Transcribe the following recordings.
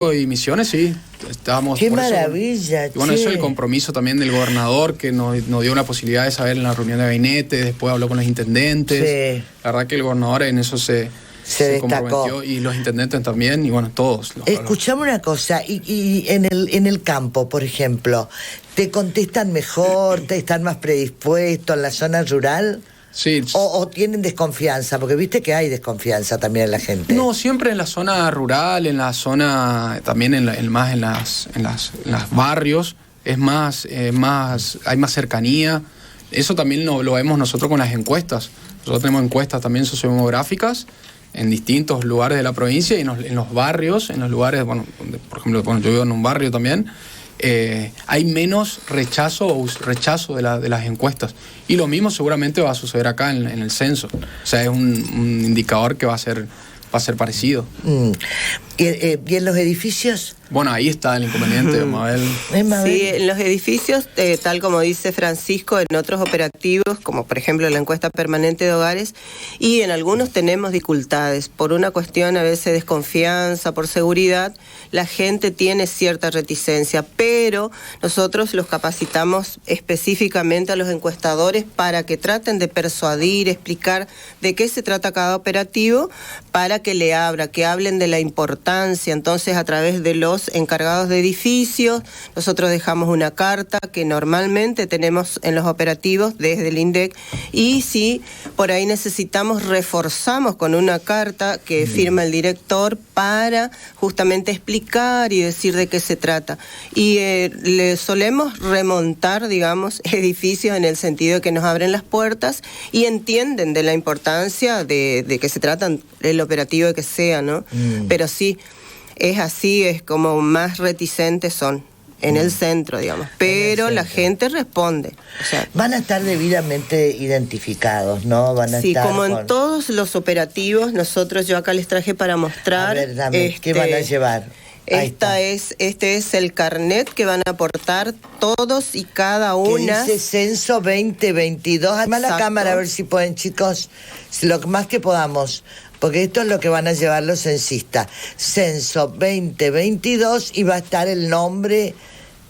y Misiones, sí, estábamos... ¡Qué por eso, maravilla! y bueno, eso es el compromiso también del gobernador, que nos dio la posibilidad de saber en la reunión de gabinete, después habló con los intendentes. Sí. La verdad que el gobernador en eso se comprometió, y los intendentes también, y bueno, todos. Escuchame una cosa, y en el campo, por ejemplo, ¿te contestan mejor, te están más predispuestos en la zona rural? Sí. ¿O tienen desconfianza? Porque viste que hay desconfianza también en la gente. No, siempre en la zona rural, en la zona, también en los barrios, es más, hay más cercanía. Eso también lo vemos nosotros con las encuestas. Nosotros tenemos encuestas también sociodemográficas en distintos lugares de la provincia y en los barrios, en los lugares, bueno, donde, por ejemplo, yo vivo en un barrio también, hay menos rechazo de las encuestas. Y lo mismo seguramente va a suceder acá en el censo. O sea, es un indicador que va a ser parecido. ¿Y en los edificios? Bueno, ahí está el inconveniente, Mabel. Sí, en los edificios, tal como dice Francisco, en otros operativos, como por ejemplo la encuesta permanente de hogares, y en algunos tenemos dificultades. Por una cuestión a veces de desconfianza, por seguridad, la gente tiene cierta reticencia, pero nosotros los capacitamos específicamente a los encuestadores para que traten de persuadir, explicar de qué se trata cada operativo, para que le abra, que hablen de la importancia. Entonces, a través de los encargados de edificios, nosotros dejamos una carta que normalmente tenemos en los operativos desde el INDEC, y si por ahí necesitamos, reforzamos con una carta que firma el director para justamente explicar y decir de qué se trata. Y le solemos remontar, digamos, edificios en el sentido de que nos abren las puertas y entienden de la importancia de que se tratan el operativo que sea, ¿no? Pero sí, es así, es como más reticentes son en el centro, digamos. Pero la gente responde. O sea, van a estar debidamente identificados, ¿no? Van a estar como en todos los operativos, nosotros, yo acá les traje para mostrar. A ver, dame, ¿qué van a llevar? Este es el carnet que van a aportar todos y cada una. Que dice Censo 2022. Además la cámara, a ver si pueden, chicos, lo más que podamos. Porque esto es lo que van a llevar los censistas. Censo 2022, y va a estar el nombre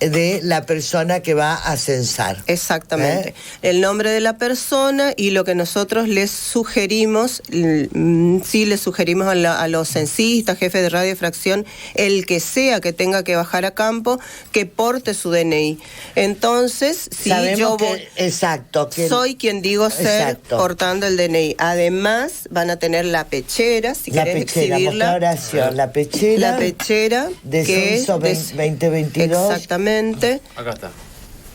de la persona que va a censar. Exactamente. El nombre de la persona, y lo que nosotros les sugerimos, sí les sugerimos a los censistas, jefes de radio y fracción, el que sea que tenga que bajar a campo, que porte su DNI. Entonces, si yo soy quien digo ser, portando el DNI. Además, van a tener la pechera, si querés exhibirla. La pechera de Censo 2022. Exactamente. Acá está.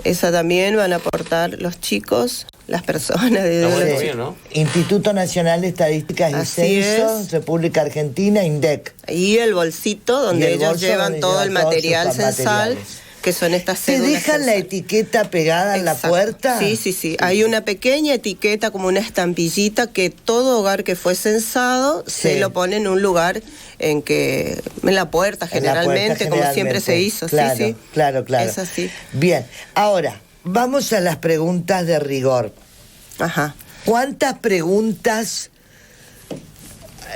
Esa también van a aportar los chicos, las personas de bien, ¿no? Instituto Nacional de Estadísticas y Censos, República Argentina, INDEC. Y el bolsito donde ellos llevan todo el material censal, que son estas cédulas. ¿Te dejan la etiqueta pegada en la puerta? Sí. Hay una pequeña etiqueta, como una estampillita, que todo hogar que fue censado se lo pone en un lugar en la puerta, generalmente, como siempre se hizo. Claro, claro. Es así. Bien, ahora, vamos a las preguntas de rigor. Ajá. ¿Cuántas preguntas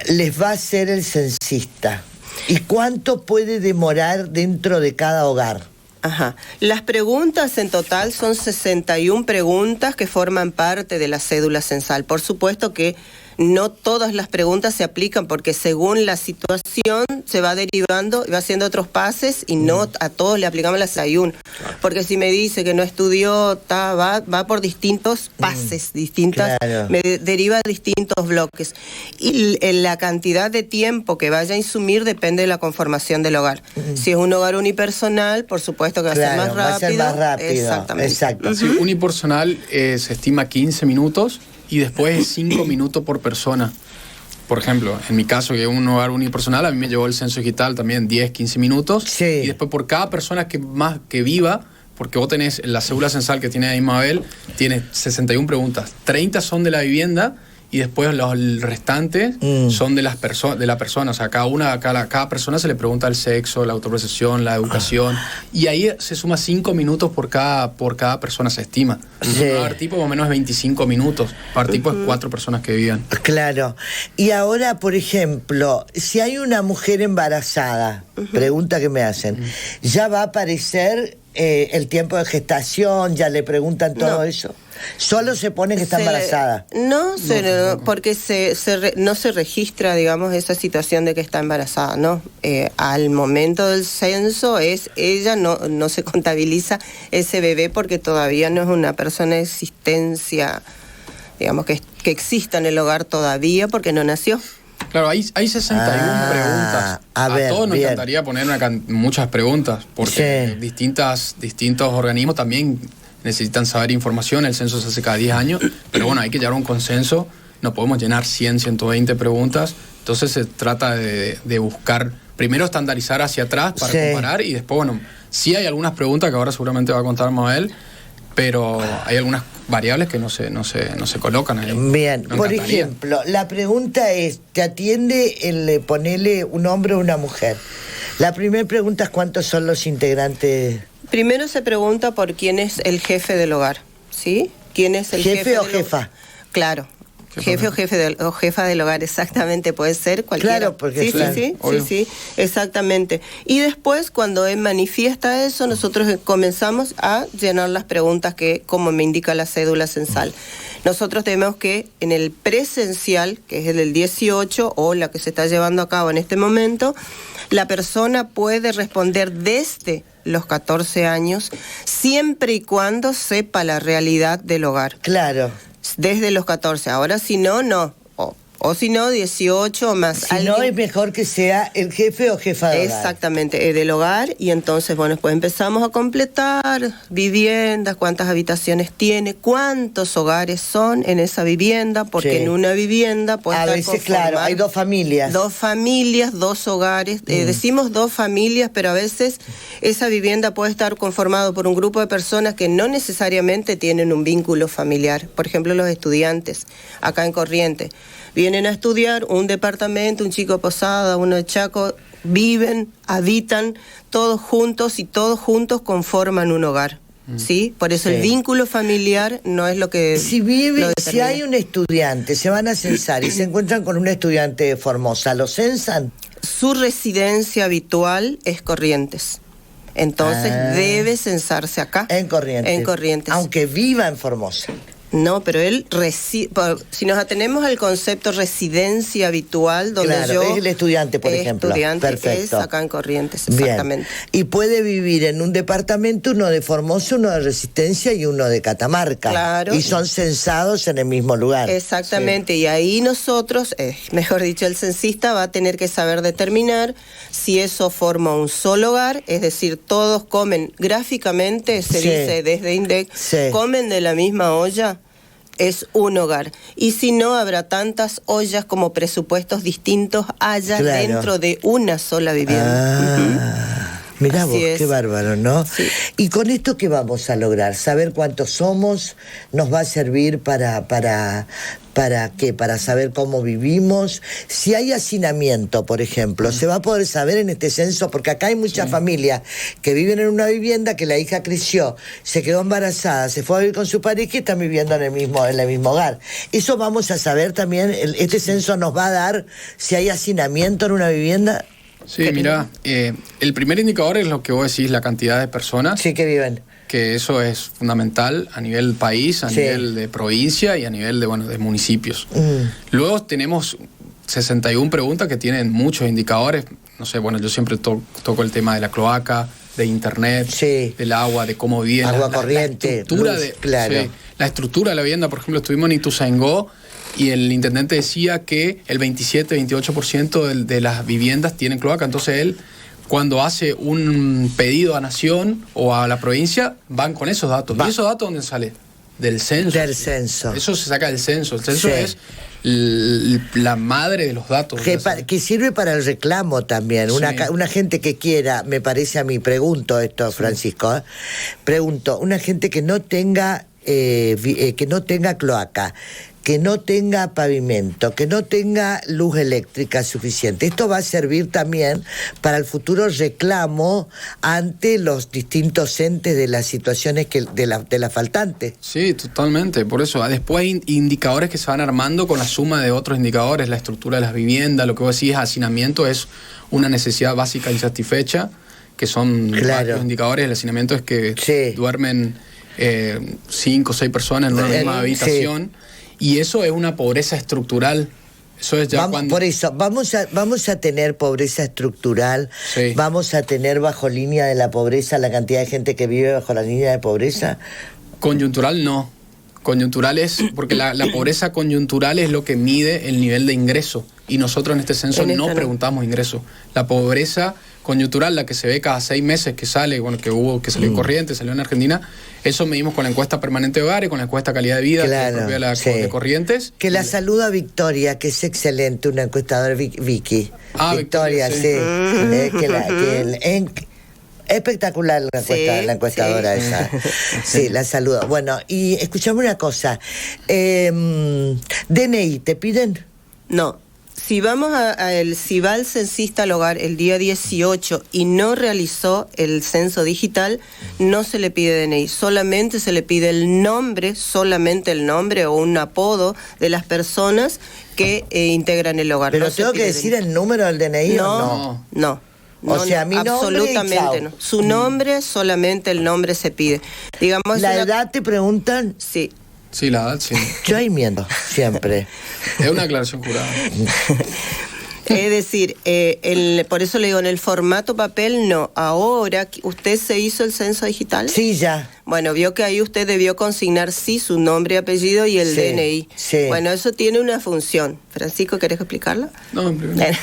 les va a hacer el censista? ¿Y cuánto puede demorar dentro de cada hogar? Ajá. Las preguntas en total son 61 preguntas que forman parte de la cédula censal. Por supuesto que no todas las preguntas se aplican, porque según la situación se va derivando y va haciendo otros pases, y no a todos le aplicamos las 61. Porque si me dice que no estudió, va por distintos pases, me deriva distintos bloques. Y la cantidad de tiempo que vaya a insumir depende de la conformación del hogar. Si es un hogar unipersonal, por supuesto que va a ser más rápido. Va a ser más rápido. Exactamente. Exacto. Sí, unipersonal se estima 15 minutos. Y después 5 minutos por persona. Por ejemplo, en mi caso, que es un hogar unipersonal, a mí me llevó el censo digital también 10, 15 minutos. Sí. Y después por cada persona que viva, porque vos tenés la cédula censal que tiene ahí Mabel, tiene 61 preguntas. 30 son de la vivienda y después el restante son de la persona. O sea, cada persona se le pregunta el sexo, la autopercepción, la educación, y ahí se suma 5 minutos por cada persona, se estima. Cada tipo más o menos es 25 minutos. Cada tipo es 4 personas que vivían. Claro. Y ahora, por ejemplo, si hay una mujer embarazada, pregunta que me hacen, ¿ya va a aparecer el tiempo de gestación? ¿Ya le preguntan todo eso? Solo se pone que está embarazada. No, porque no se registra, digamos, esa situación de que está embarazada, ¿no? Al momento del censo ella no se contabiliza ese bebé porque todavía no es una persona de existencia, digamos, que exista en el hogar todavía porque no nació. Claro, hay 61 preguntas. A todos nos encantaría poner muchas preguntas, porque distintos organismos también necesitan saber información. El censo se hace cada 10 años, pero bueno, hay que llegar a un consenso. No podemos llenar 100, 120 preguntas. Entonces se trata de buscar, primero estandarizar hacia atrás para comparar, y después, bueno, sí hay algunas preguntas que ahora seguramente va a contar Mabel, pero hay algunas variables que no se colocan ahí. Bien, por ejemplo, la pregunta es, ¿te atiende ponele un hombre o una mujer? La primera pregunta es ¿cuántos son los integrantes? Primero se pregunta por quién es el jefe del hogar, ¿sí? ¿Quién es el jefe o jefa? Claro. Jefe o jefa del hogar, exactamente, puede ser cualquiera. Claro, porque sí, exactamente. Y después, cuando él manifiesta eso, nosotros comenzamos a llenar las preguntas como me indica la cédula censal. Nosotros tenemos que, en el presencial, que es el del 18, o la que se está llevando a cabo en este momento, la persona puede responder desde los 14 años, siempre y cuando sepa la realidad del hogar. Claro. Desde los 14. Ahora, si no, no. O si no, 18 o más. Si no, es mejor que sea el jefe o jefa de hogar. Exactamente, del hogar. Y entonces, bueno, después empezamos a completar viviendas, cuántas habitaciones tiene, cuántos hogares son en esa vivienda, porque en una vivienda puede estar veces, claro, hay 2 familias. 2 familias, 2 hogares. Decimos 2 familias, pero a veces esa vivienda puede estar conformado por un grupo de personas que no necesariamente tienen un vínculo familiar. Por ejemplo, los estudiantes, acá en Corrientes. Vienen a estudiar un departamento, un chico de Posada, uno de Chaco, viven, habitan todos juntos y todos juntos conforman un hogar. ¿Sí? Por eso el vínculo familiar no es lo que... Si hay un estudiante, se van a censar y se encuentran con un estudiante de Formosa, ¿lo censan? Su residencia habitual es Corrientes. Entonces debe censarse acá. En Corrientes. Aunque viva en Formosa. No, pero él si nos atenemos al concepto residencia habitual, donde es el estudiante, por ejemplo. Perfecto. Es acá en Corrientes, exactamente. Bien. Y puede vivir en un departamento, uno de Formosa, uno de Resistencia y uno de Catamarca. Claro. Y son censados en el mismo lugar. Exactamente, y ahí nosotros, mejor dicho, el censista va a tener que saber determinar si eso forma un solo hogar, es decir, todos comen gráficamente, se dice desde INDEC, comen de la misma olla. Es un hogar. Y si no, habrá tantas ollas como presupuestos distintos haya dentro de una sola vivienda. Mirá vos, qué bárbaro, ¿no? Sí. Y con esto, ¿qué vamos a lograr? Saber cuántos somos, nos va a servir ¿para qué? Para saber cómo vivimos. Si hay hacinamiento, por ejemplo, se va a poder saber en este censo, porque acá hay muchas familias que viven en una vivienda, que la hija creció, se quedó embarazada, se fue a vivir con su pareja y están viviendo en el mismo hogar. Eso vamos a saber también, este censo nos va a dar si hay hacinamiento en una vivienda. Sí, mira, el primer indicador es lo que vos decís, la cantidad de personas. Sí, que viven. Que eso es fundamental a nivel país, a nivel de provincia y a nivel de municipios. Luego tenemos 61 preguntas que tienen muchos indicadores. No sé, yo siempre toco el tema de la cloaca, de internet, del agua, de cómo viven. Agua corriente. La estructura de la vivienda. Por ejemplo, estuvimos en Ituzaingó y el intendente decía que el 27-28% de las viviendas tienen cloaca. Entonces él, cuando hace un pedido a Nación o a la provincia, van con esos datos. ¿Y esos datos dónde sale? Del censo. Del censo. Eso se saca del censo. El censo es la madre de los datos. Que sirve para el reclamo también. Una gente que quiera, me parece a mí, pregunto esto, Francisco, pregunto, una gente que no tenga cloaca, que no tenga pavimento, que no tenga luz eléctrica suficiente. Esto va a servir también para el futuro reclamo ante los distintos entes de las situaciones de la faltante. Sí, totalmente. Por eso, después hay indicadores que se van armando con la suma de otros indicadores, la estructura de las viviendas, lo que vos decís, hacinamiento es una necesidad básica insatisfecha, que son varios indicadores. El hacinamiento es que duermen 5 o 6 personas en una misma habitación, y eso es una pobreza estructural. Eso es ya Por eso, vamos a tener pobreza estructural, vamos a tener bajo línea de la pobreza la cantidad de gente que vive bajo la línea de pobreza. Coyuntural no. Coyuntural es, porque la pobreza coyuntural es lo que mide el nivel de ingreso, y nosotros en este censo no preguntamos ingreso. La pobreza coyuntural, la que se ve cada 6 meses que sale, bueno, que salió en Corrientes, salió en Argentina, eso medimos con la encuesta permanente de hogares, con la encuesta calidad de vida, que es propia de Corrientes. Que la saluda Victoria, que es excelente, una encuestadora, Vicky. Victoria, espectacular la encuestadora esa. Sí, la saludo. Bueno, y escuchame una cosa. ¿DNI te piden? No. Si va el censista al hogar el día 18 y no realizó el censo digital, no se le pide DNI, solamente se le pide solamente el nombre o un apodo de las personas que integran el hogar. ¿Pero no tengo que decir el número del DNI no? No. O sea, mi nombre absolutamente no. Su nombre, solamente el nombre se pide. Digamos, ¿la edad te preguntan? Sí. Sí, la edad, sí. Yo ahí miento, siempre. Es una aclaración jurada. Es decir, por eso le digo, en el formato papel no. Ahora, ¿usted se hizo el censo digital? Sí, ya. Bueno, vio que ahí usted debió consignar su nombre y apellido y el DNI. Sí. Bueno, eso tiene una función. Francisco, ¿querés explicarla? No, en primer.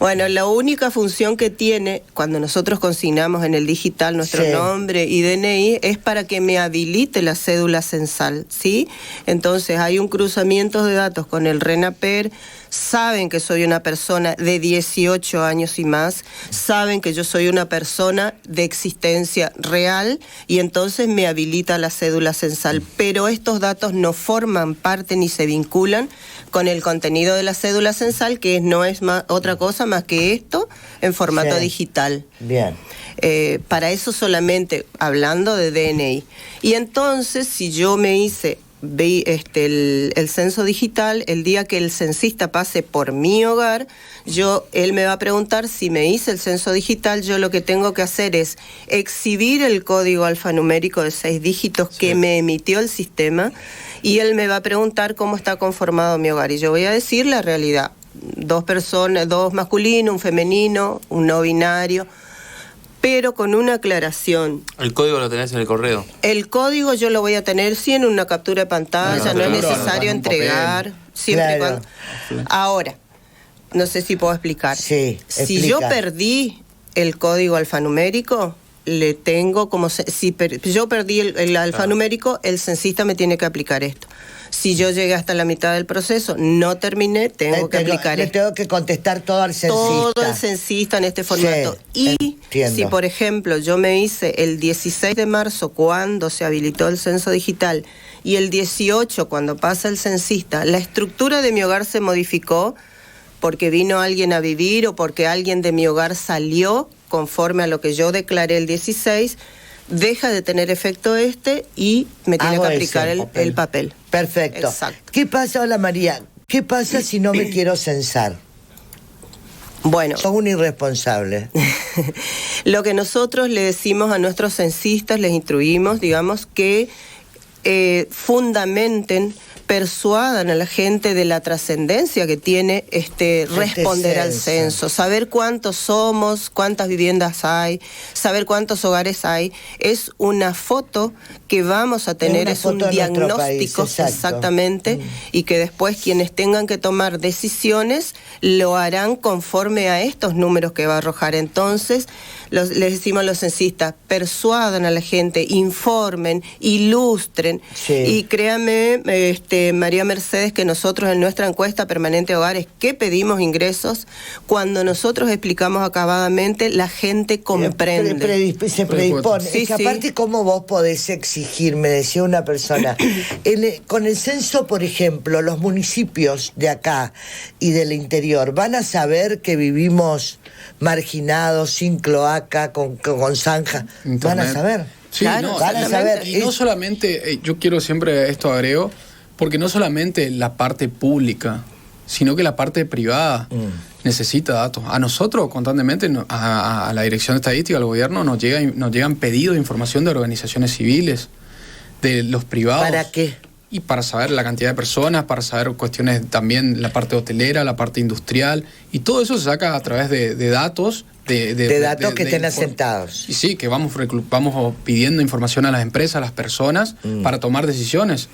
Bueno, la única función que tiene cuando nosotros consignamos en el digital nuestro nombre y DNI es para que me habilite la cédula censal, ¿sí? Entonces hay un cruzamiento de datos con el RENAPER. Saben que soy una persona de 18 años y más, saben que yo soy una persona de existencia real, y entonces me habilita la cédula censal. Pero estos datos no forman parte ni se vinculan con el contenido de la cédula censal, que no es otra cosa más que esto en formato digital. Bien. Para eso solamente hablando de DNI. Y entonces, si yo me hice el censo digital, el día que el censista pase por mi hogar, él me va a preguntar si me hice el censo digital. Yo lo que tengo que hacer es exhibir el código alfanumérico de 6 dígitos que me emitió el sistema, y él me va a preguntar cómo está conformado mi hogar, y yo voy a decir la realidad: 2 personas, 2 masculinos, un femenino, un no binario. Pero con una aclaración. ¿El código lo tenés en el correo? El código yo lo voy a tener sí en una captura de pantalla, no es necesario entregar, siempre y cuando. Ahora, no sé si puedo explicar. Sí, si yo perdí el código alfanumérico, le tengo como si yo perdí el alfanumérico, el censista me tiene que aplicar esto. Si yo llegué hasta la mitad del proceso, no terminé, tengo que aplicar esto. Tengo que contestar todo al censista. Todo el censista en este formato. Y si, por ejemplo, yo me hice el 16 de marzo, cuando se habilitó el censo digital, y el 18, cuando pasa el censista, la estructura de mi hogar se modificó porque vino alguien a vivir o porque alguien de mi hogar salió conforme a lo que yo declaré el 16, deja de tener efecto y me tiene que aplicar el papel. Perfecto. Exacto. ¿Qué pasa, hola María? ¿Qué pasa si no me quiero censar? Bueno. Sos un irresponsable. Lo que nosotros le decimos a nuestros censistas, les instruimos, digamos, que fundamenten, persuadan a la gente de la trascendencia que tiene responder al censo, saber cuántos somos, cuántas viviendas hay, saber cuántos hogares hay. Es una foto que vamos a tener, es un diagnóstico, exactamente, y que después quienes tengan que tomar decisiones lo harán conforme a estos números que va a arrojar. Entonces, les decimos a los censistas, persuadan a la gente, informen, ilustren, y créanme, María Mercedes, que nosotros en nuestra encuesta permanente de hogares que pedimos ingresos, cuando nosotros explicamos acabadamente, la gente comprende. Se predispone. Sí, es que aparte, ¿cómo vos podés exigir? Me decía una persona. Con el censo, por ejemplo, los municipios de acá y del interior van a saber que vivimos marginados, sin cloaca, con zanja. Internet. Van a saber. Sí, Claro, no, van a saber. y no solamente, yo quiero siempre esto agrego, porque no solamente la parte pública, sino que la parte privada necesita datos. A nosotros constantemente, a la Dirección de Estadística, al gobierno, nos llegan pedidos de información de organizaciones civiles, de los privados. ¿Para qué? Y para saber la cantidad de personas, para saber cuestiones también, la parte hotelera, la parte industrial, y todo eso se saca a través de datos. De datos que estén asentados. Y sí, que vamos pidiendo información a las empresas, a las personas, para tomar decisiones.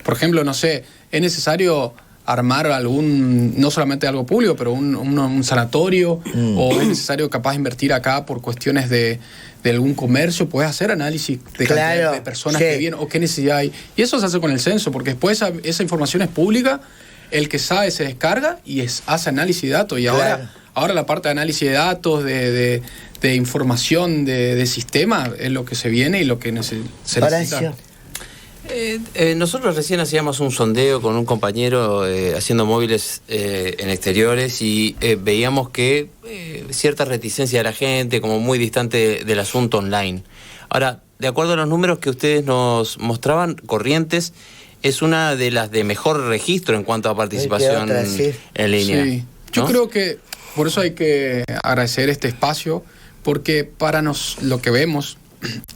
Por ejemplo, no sé, es necesario armar no solamente algo público, pero un sanatorio, o es necesario capaz invertir acá por cuestiones de algún comercio, puedes hacer análisis de cantidad de personas que vienen, o qué necesidad hay. Y eso se hace con el censo, porque después esa información es pública, el que sabe se descarga y hace análisis de datos. Y ahora la parte de análisis de datos, de información de sistema, es lo que se viene y lo que se necesita. Nosotros recién hacíamos un sondeo con un compañero haciendo móviles en exteriores y veíamos que cierta reticencia de la gente, como muy distante del asunto online. Ahora, de acuerdo a los números que ustedes nos mostraban, Corrientes es una de las de mejor registro en cuanto a participación en línea. Sí. Yo creo que por eso hay que agradecer este espacio, porque para lo que vemos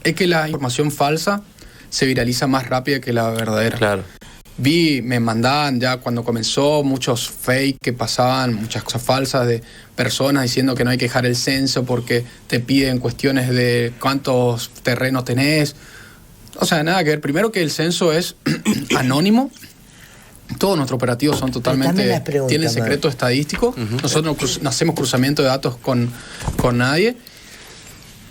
es que la información falsa se viraliza más rápido que la verdadera. Claro. Me mandaban ya cuando comenzó muchos fake que pasaban, muchas cosas falsas de personas diciendo que no hay que dejar el censo porque te piden cuestiones de cuántos terrenos tenés. O sea, nada que ver. Primero que el censo es anónimo. Todos nuestros operativos son totalmente... tienen secreto estadístico. Nosotros no hacemos cruzamiento de datos con nadie.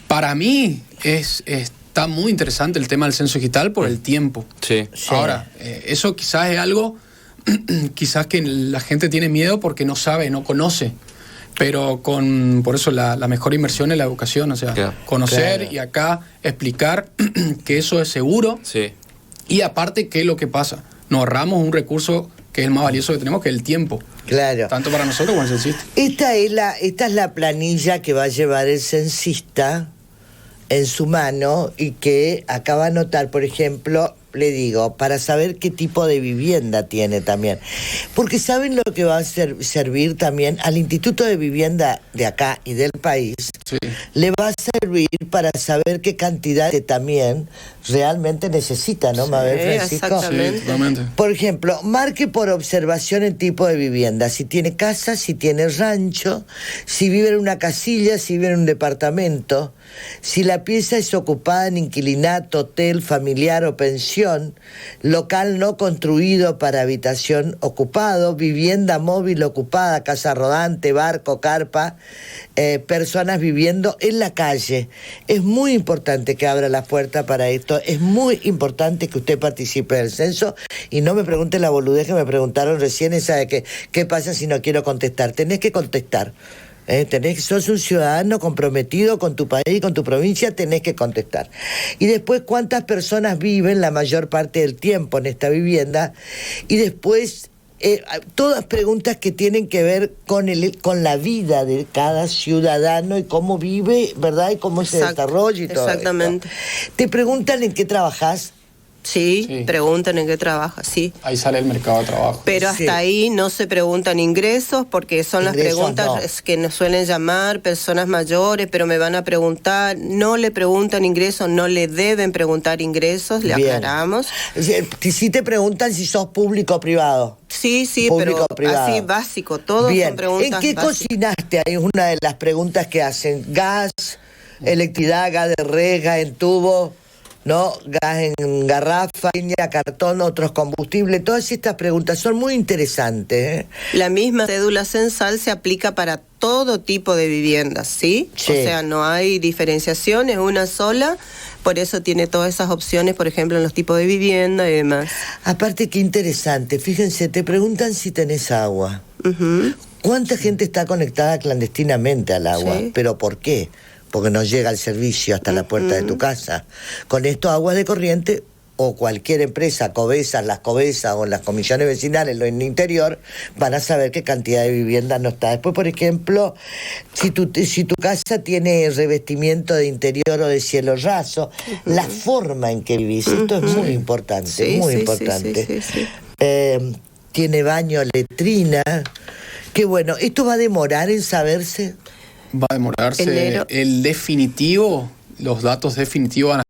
Para mí está muy interesante el tema del censo digital por el tiempo. Sí. Ahora, eso quizás es algo quizás que la gente tiene miedo porque no sabe, no conoce. Pero por eso la mejor inversión es la educación, o sea, conocer y acá explicar que eso es seguro. Sí. Y aparte, ¿qué es lo que pasa? Nos ahorramos un recurso que es el más valioso que tenemos, que es el tiempo. Claro. Tanto para nosotros como el censista. Esta es la planilla que va a llevar el censista en su mano y que acaba de anotar, por ejemplo, le digo, para saber qué tipo de vivienda tiene también. Porque ¿saben lo que va a servir también al Instituto de Vivienda de acá y del país? Sí. Le va a servir para saber qué cantidad también realmente necesita, ¿no, Mabel, Francisco? Exactamente. Sí, totalmente. Por ejemplo, marque por observación el tipo de vivienda, si tiene casa, si tiene rancho, si vive en una casilla, si vive en un departamento, si la pieza es ocupada en inquilinato, hotel, familiar o pensión, local no construido para habitación ocupado, vivienda móvil ocupada, casa rodante, barco, carpa, personas viviendo en la calle. Es muy importante que abra la puerta para esto, es muy importante que usted participe del censo y no me pregunte la boludez que me preguntaron recién, esa de que ¿qué pasa si no quiero contestar? Tenés que contestar. Sos un ciudadano comprometido con tu país, con tu provincia, tenés que contestar. Y después, ¿cuántas personas viven la mayor parte del tiempo en esta vivienda? Y después, todas preguntas que tienen que ver con la vida de cada ciudadano y cómo vive, ¿verdad? Y cómo se desarrolla y todo. Exactamente. Esto. Te preguntan en qué trabajás. Sí, preguntan en qué trabajas, sí. Ahí sale el mercado de trabajo. Pero hasta ahí no se preguntan ingresos, porque son las preguntas que nos suelen llamar personas mayores, pero me van a preguntar, no le preguntan ingresos, no le deben preguntar ingresos, le aclaramos. Si te preguntan si sos público o privado. Sí, Público, pero privado. Así básico, todos son preguntas ¿En qué básicas. cocinaste? Ahí es una de las preguntas que hacen. Gas, electricidad, gas de red, gas en tubo, ¿no? Gas en garrafa, leña, cartón, otros combustibles. Todas estas preguntas son muy interesantes. La misma cédula censal se aplica para todo tipo de viviendas, ¿sí? Sí. O sea, no hay diferenciación, es una sola por eso tiene todas esas opciones, por ejemplo, en los tipos de vivienda y demás. Aparte, qué interesante. Fíjense, te preguntan si tenés agua. ¿Cuánta gente está conectada clandestinamente al agua? Sí. ¿Pero por qué? Porque no llega el servicio hasta la puerta de tu casa. Con esto, Aguas de Corriente o cualquier empresa, Covesas, las Covesas o las comisiones vecinales en el interior, van a saber qué cantidad de vivienda no está. Después, por ejemplo, si tu casa tiene revestimiento de interior o de cielo raso, la forma en que vivís, esto es muy importante, Sí, muy sí, importante. sí. Tiene baño, letrina. Qué bueno, ¿esto va a demorar en saberse? Va a demorarse. Enero. El definitivo, los datos definitivos van a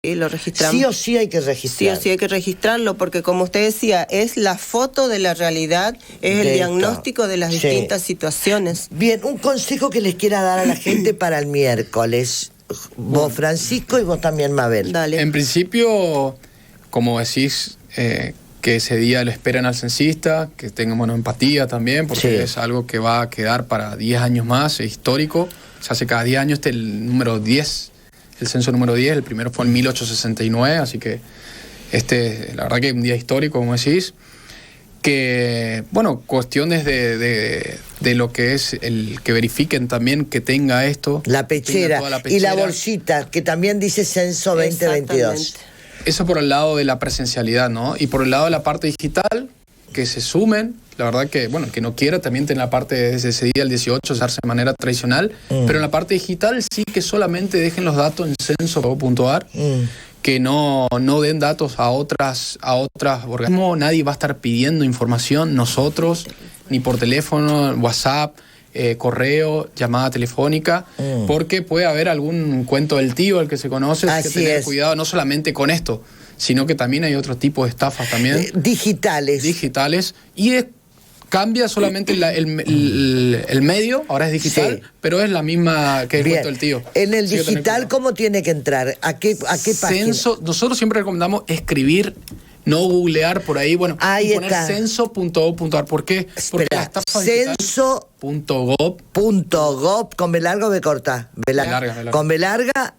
Sí, lo registramos. Sí o sí hay que registrar. Sí o sí hay que registrarlo, porque como usted decía, es la foto de la realidad, es el diagnóstico de las distintas situaciones. Bien, un consejo que les quiera dar a la gente para el miércoles. Vos, Francisco, y vos también, Mabel. Dale. En principio, como decís, que ese día le esperen al censista, que tengan empatía también, porque es algo que va a quedar para 10 años más, es histórico. Se hace cada 10 años, el número 10, el censo número 10, el primero fue en 1869, así que la verdad que es un día histórico, como decís. Que, bueno, cuestiones de lo que es el que verifiquen también que tenga esto. La pechera y la bolsita, que también dice Censo 2022. Eso por el lado de la presencialidad, ¿no? Y por el lado de la parte digital, que se sumen. La verdad que, bueno, que no quiera también tener la parte desde ese día, el 18, usarse de manera tradicional. Pero en la parte digital sí que solamente dejen los datos en censo.gov.ar. Que no den datos a otras organismos. Nadie va a estar pidiendo información, nosotros, ni por teléfono, WhatsApp, correo, llamada telefónica, porque puede haber algún cuento del tío, el que se conoce. Hay que tener cuidado no solamente con esto, sino que también hay otro tipo de estafas también. Digitales. Y cambia solamente el medio, ahora es digital, pero es la misma que el cuento del tío. En el digital, ¿cómo tiene que entrar? ¿A qué página? Nosotros siempre recomendamos escribir, no googlear por ahí, bueno, ahí y poner censo.gov.ar. ¿Por qué? Porque la estafa censo.gov, con B larga o B corta. B larga. Con B larga.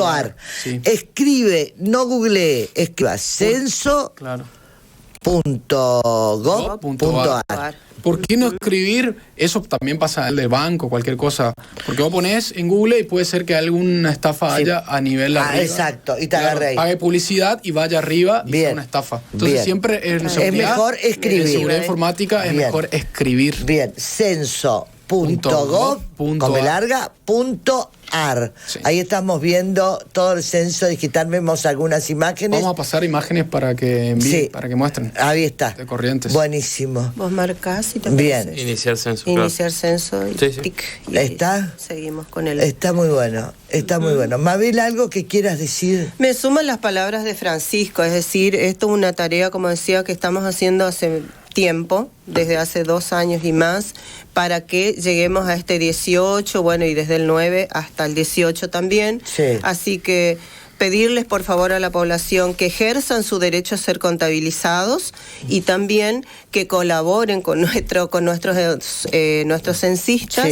.ar. Sí. Escribe, no googlee, escriba censo.gov.ar. ¿Por qué no escribir? Eso también pasa del banco, cualquier cosa. Porque vos ponés en Google y puede ser que alguna estafa haya a nivel arriba. Exacto, y te agarré ahí. Pague publicidad y vaya arriba y sea una estafa. Entonces siempre es mejor escribir. En seguridad informática es mejor escribir. Bien, censo.gov.ar. Ahí estamos viendo todo el censo digital, vemos algunas imágenes. Vamos a pasar imágenes para que envíen, para que muestren. Ahí está. De Corrientes. Buenísimo. Vos marcás y te bien. Iniciar censo. Iniciar censo y tic. Y ¿está? Seguimos con él. Está muy bueno, está muy bueno. Mabel, ¿algo que quieras decir? Me suman las palabras de Francisco, es decir, esto es una tarea, como decía, que estamos haciendo hace tiempo, desde hace 2 años y más, para que lleguemos a este 18, bueno, y desde el 9 hasta el 18 también. Así que pedirles por favor a la población que ejerzan su derecho a ser contabilizados y también que colaboren con nuestros censistas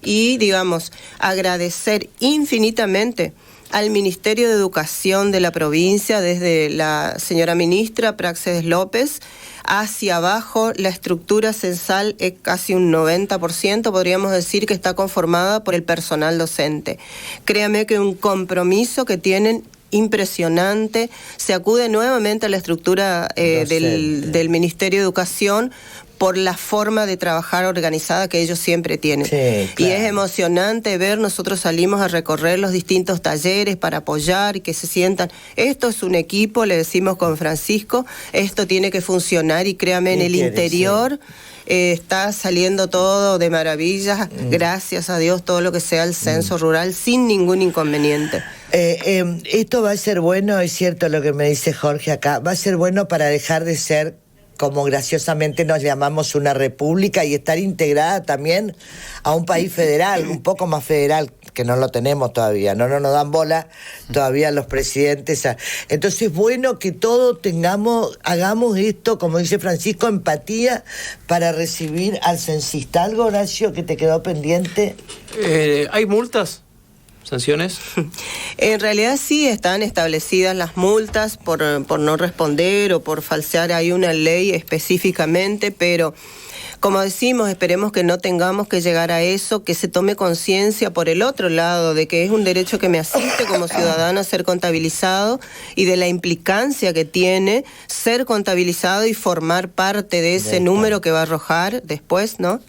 y, digamos, agradecer infinitamente al Ministerio de Educación de la provincia, desde la señora ministra Praxedes López, hacia abajo. La estructura censal es casi un 90%, podríamos decir que está conformada por el personal docente. Créame que un compromiso que tienen impresionante. Se acude nuevamente a la estructura del Ministerio de Educación por la forma de trabajar organizada que ellos siempre tienen. Y es emocionante ver, nosotros salimos a recorrer los distintos talleres para apoyar y que se sientan. Esto es un equipo, le decimos con Francisco, esto tiene que funcionar y créame, en el interior está saliendo todo de maravilla, gracias a Dios, todo lo que sea el censo rural, sin ningún inconveniente. Esto va a ser bueno, es cierto lo que me dice Jorge acá, va a ser bueno para dejar de ser, como graciosamente nos llamamos, una república y estar integrada también a un país federal, un poco más federal, que no lo tenemos todavía, no nos dan bola todavía los presidentes. Entonces, bueno, que todos hagamos esto, como dice Francisco, empatía para recibir al censista. ¿Algo, Horacio, que te quedó pendiente? ¿Hay multas? ¿Sanciones? En realidad sí están establecidas las multas por no responder o por falsear. Hay una ley específicamente, pero como decimos, esperemos que no tengamos que llegar a eso, que se tome conciencia por el otro lado de que es un derecho que me asiste como ciudadana a ser contabilizado y de la implicancia que tiene ser contabilizado y formar parte de ese número que va a arrojar después, ¿no?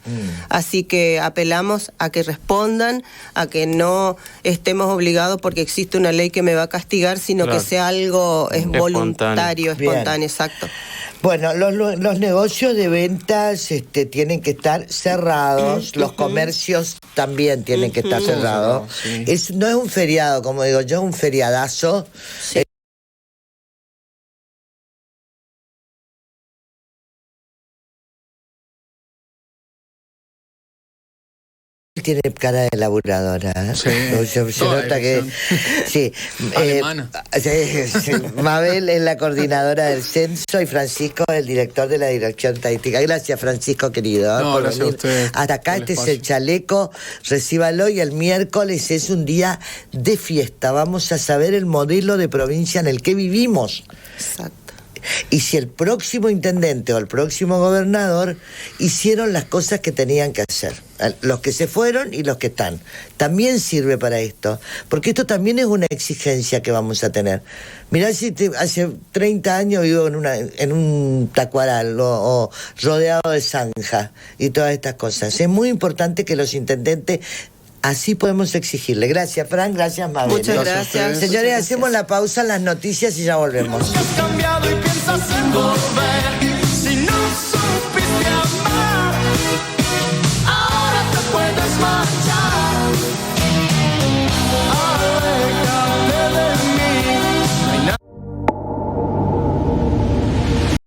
Así que apelamos a que respondan, a que no estemos obligados porque existe una ley que me va a castigar, sino que sea algo voluntario, espontáneo, exacto. Bueno, los negocios de ventas tienen que estar cerrados, los comercios también tienen que estar cerrados. No es un feriado, como digo yo, es un feriadazo. tiene cara de laburadora. Sí, se nota que... Sí. Alemana. Sí. Mabel es la coordinadora del censo y Francisco es el director de la Dirección Estadística. Gracias, Francisco, querido. No, por gracias venir a ustedes hasta acá. por el Este es espacio. el chaleco, recíbalo, y el miércoles es un día de fiesta. Vamos a saber el modelo de provincia en el que vivimos. Exacto. Y si el próximo intendente o el próximo gobernador hicieron las cosas que tenían que hacer. Los que se fueron y los que están. También sirve para esto. Porque esto también es una exigencia que vamos a tener. Mirá si hace 30 años vivo en un tacuaral o rodeado de zanja y todas estas cosas. Es muy importante que los intendentes... Así podemos exigirle. Gracias, Fran. Gracias, Mabel. Muchas gracias. Señores, hacemos la pausa en las noticias y ya volvemos. Has cambiado y piensas en volver.